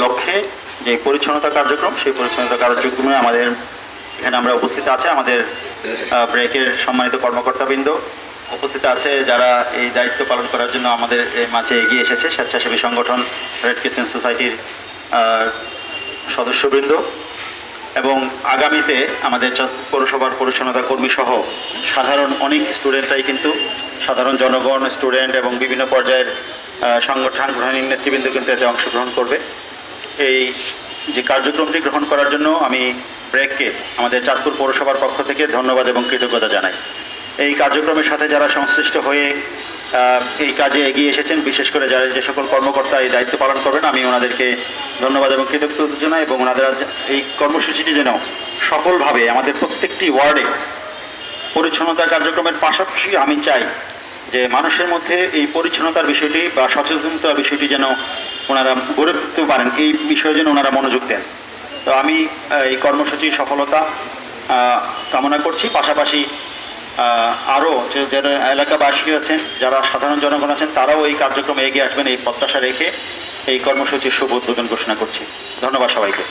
লক্ষ্যে যে পরিচ্ছন্নতা কার্যক্রম, সেই পরিচ্ছন্নতা কার্যক্রমে আমাদের এখানে আমরা উপস্থিত আছে আমাদের ব্রেকের সম্মানিত কর্মকর্তাবৃন্দ উপস্থিত আছে, যারা এই দায়িত্ব পালন করার জন্য আমাদের মাঝে এগিয়ে এসেছে, স্বেচ্ছাসেবী সংগঠন রেড ক্রিসেন্ট সোসাইটির সদস্যবৃন্দ এবং আগামীতে আমাদের পৌরসভার পরিচ্ছন্নতা কর্মী সহ সাধারণ অনেক স্টুডেন্টরাই কিন্তু সাধারণ জনগণ, স্টুডেন্ট এবং বিভিন্ন পর্যায়ের সাংগঠনিক নেতৃবৃন্দ কিন্তু এতে অংশগ্রহণ করবে। এই যে কার্যক্রমটি গ্রহণ করার জন্য আমি ব্রেককে আমাদের চাঁদপুর পৌরসভার পক্ষ থেকে ধন্যবাদ এবং কৃতজ্ঞতা জানাই। এই কার্যক্রমের সাথে যারা সংশ্লিষ্ট হয়ে এই কাজে এগিয়ে এসেছেন, বিশেষ করে যারা যে সকল কর্মকর্তা এই দায়িত্ব পালন করবেন, আমি ওনাদেরকে ধন্যবাদ এবং কৃতজ্ঞতা জানাই এবং ওনাদের এই কর্মসূচিটি যেন সফলভাবে আমাদের প্রত্যেকটি ওয়ার্ডে পরিচ্ছন্নতা কার্যক্রমের পাশাপাশি আমি চাই যে মানুষের মধ্যে এই পরিচ্ছন্নতার বিষয়টি বা সচেতনতার বিষয়টি যেন ওনারা গড়ে তুলতে পারেন, এই বিষয়ে যেন ওনারা মনোযোগ দেন। তো আমি এই কর্মসূচির সফলতা কামনা করছি। পাশাপাশি আরও যারা এলাকাবাসী আছেন, যারা সাধারণ জনগণ আছেন, তারাও এই কার্যক্রমে এগিয়ে আসবেন এই প্রত্যাশা রেখে এই কর্মসূচির শুভ উদ্বোধন ঘোষণা করছি। ধন্যবাদ সবাইকে।